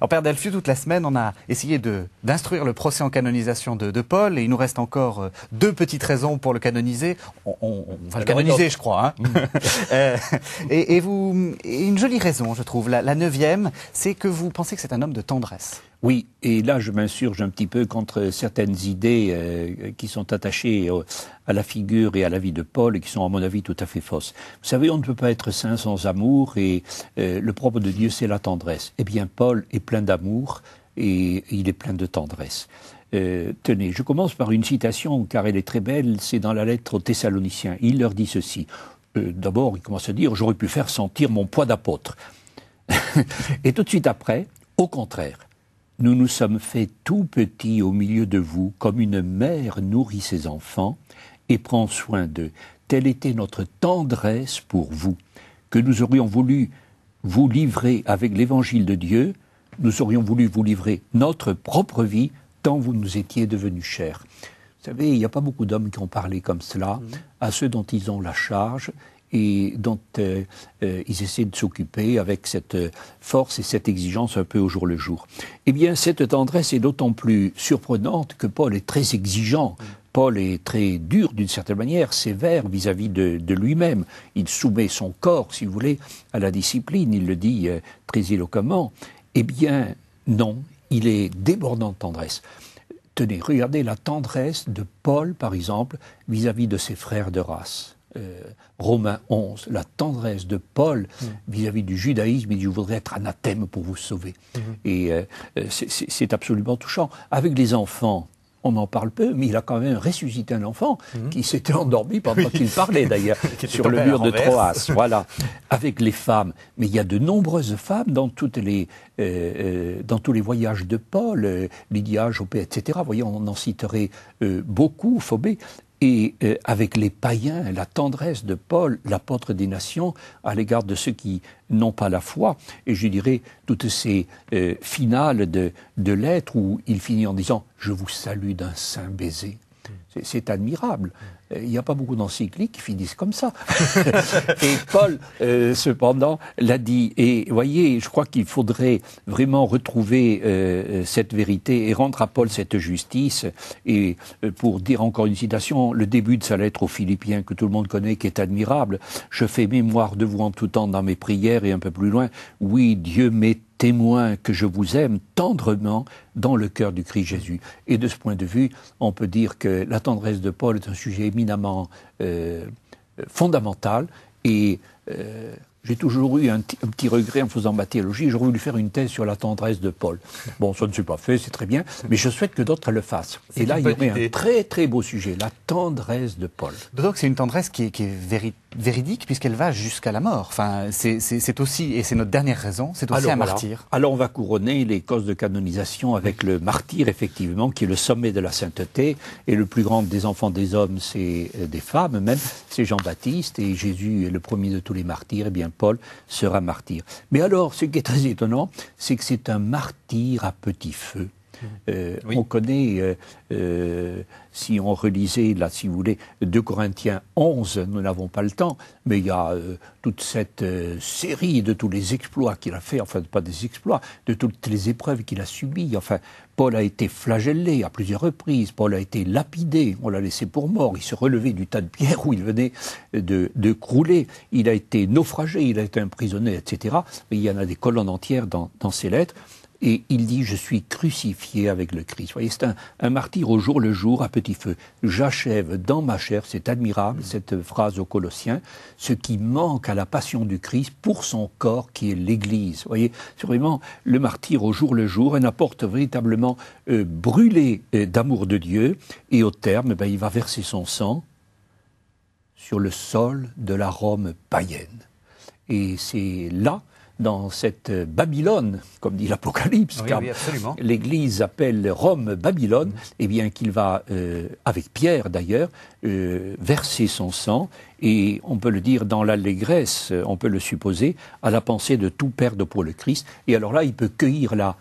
Alors Père Delfieux, toute la semaine, on a essayé d'instruire le procès en canonisation de Paul, et il nous reste encore deux petites raisons pour le canoniser. On va le canoniser, je crois. Hein. Et une jolie raison, je trouve. La neuvième, c'est que vous pensez que c'est un homme de tendresse. Oui, et là je m'insurge un petit peu contre certaines idées qui sont attachées à la figure et à la vie de Paul et qui sont à mon avis tout à fait fausses. Vous savez, on ne peut pas être saint sans amour et le propre de Dieu c'est la tendresse. Eh bien Paul est plein d'amour et il est plein de tendresse. Tenez, je commence par une citation car elle est très belle, c'est dans la lettre aux Thessaloniciens. Il leur dit ceci. D'abord, il commence à dire « J'aurais pu faire sentir mon poids d'apôtre ». Et tout de suite après, au contraire, nous nous sommes faits tout petits au milieu de vous, comme une mère nourrit ses enfants et prend soin d'eux. Telle était notre tendresse pour vous, que nous aurions voulu vous livrer avec l'évangile de Dieu, nous aurions voulu vous livrer notre propre vie, tant vous nous étiez devenus chers. Vous savez, il n'y a pas beaucoup d'hommes qui ont parlé comme cela à ceux dont ils ont la charge et dont ils essaient de s'occuper avec cette force et cette exigence un peu au jour le jour. Eh bien, cette tendresse est d'autant plus surprenante que Paul est très exigeant. Paul est très dur d'une certaine manière, sévère vis-à-vis de lui-même. Il soumet son corps, si vous voulez, à la discipline, il le dit très éloquemment. Eh bien, non, il est débordant de tendresse. Tenez, regardez la tendresse de Paul, par exemple, vis-à-vis de ses frères de race. Romains 11, la tendresse de Paul vis-à-vis du judaïsme, il dit « Je voudrais être anathème pour vous sauver ». Et c'est absolument touchant. Avec les enfants, on en parle peu, mais il a quand même ressuscité un enfant qui s'était endormi pendant qu'il parlait d'ailleurs, sur le mur de Troas. Voilà. Avec les femmes, mais il y a de nombreuses femmes dans tous les voyages de Paul, Lydia, Jopé, etc. Vous voyez, on en citerait beaucoup, Phobé. Et avec les païens, la tendresse de Paul, l'apôtre des nations, à l'égard de ceux qui n'ont pas la foi. Et je dirais, toutes ces finales de lettres où il finit en disant « Je vous salue d'un saint baiser ». C'est admirable. Il n'y a pas beaucoup d'encycliques qui finissent comme ça. Et Paul, cependant, l'a dit. Et voyez, je crois qu'il faudrait vraiment retrouver cette vérité et rendre à Paul cette justice. Et pour dire encore une citation, le début de sa lettre aux Philippiens, que tout le monde connaît, qui est admirable. « Je fais mémoire de vous en tout temps dans mes prières » et un peu plus loin. « Oui, Dieu m'est témoin que je vous aime tendrement dans le cœur du Christ Jésus. » Et de ce point de vue, on peut dire que la tendresse de Paul est un sujet éminemment fondamental. Et j'ai toujours eu un petit regret en faisant ma théologie. J'aurais voulu faire une thèse sur la tendresse de Paul. Bon, ça ne s'est pas fait, c'est très bien, mais je souhaite que d'autres le fassent. Et là, il y aurait un très très beau sujet, la tendresse de Paul. D'autant que c'est une tendresse qui est véridique, puisqu'elle va jusqu'à la mort. Enfin, c'est aussi, et c'est notre dernière raison, c'est aussi un martyr. Alors on va couronner les causes de canonisation avec le martyr, effectivement, qui est le sommet de la sainteté, et le plus grand des enfants des hommes, c'est des femmes même, c'est Jean-Baptiste, et Jésus est le premier de tous les martyrs, et bien Paul sera martyr. Mais alors, ce qui est très étonnant, c'est que c'est un martyr à petit feu. On connaît, si on relisait, là, si vous voulez, 2 Corinthiens 11, nous n'avons pas le temps, mais il y a toute cette série de tous les exploits qu'il a fait, enfin, pas des exploits, de toutes les épreuves qu'il a subies. Enfin, Paul a été flagellé à plusieurs reprises, Paul a été lapidé, on l'a laissé pour mort, il se relevait du tas de pierres où il venait de crouler, il a été naufragé, il a été emprisonné, etc. Mais il y en a des colonnes entières dans ses lettres. Et il dit « Je suis crucifié avec le Christ ». Vous voyez, c'est un martyr au jour le jour, à petit feu. « J'achève dans ma chair », c'est admirable, cette phrase aux Colossiens, « ce qui manque à la passion du Christ pour son corps qui est l'Église ». Vous voyez, c'est vraiment le martyr au jour le jour, un apôtre véritablement brûlé d'amour de Dieu. Et au terme, il va verser son sang sur le sol de la Rome païenne. Et c'est là, dans cette Babylone, comme dit l'Apocalypse, car l'Église appelle Rome Babylone, eh bien qu'il va, avec Pierre d'ailleurs, verser son sang, et on peut le dire dans l'allégresse, on peut le supposer, à la pensée de tout perdre pour le Christ, et alors là il peut cueillir la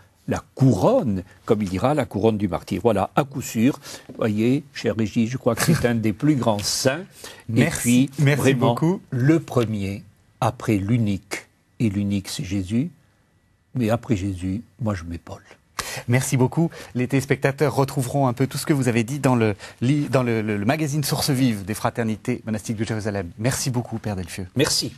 couronne, comme il dira, la couronne du martyr. Voilà, à coup sûr, voyez, cher Régis, je crois que c'est un des plus grands saints, merci, et puis merci vraiment beaucoup. Le premier, après l'unique, et l'unique c'est Jésus, mais après Jésus, moi je mets Paul. Merci beaucoup. Les téléspectateurs retrouveront un peu tout ce que vous avez dit dans le magazine Source Vive des Fraternités Monastiques de Jérusalem. Merci beaucoup, Père Delfieux. Merci.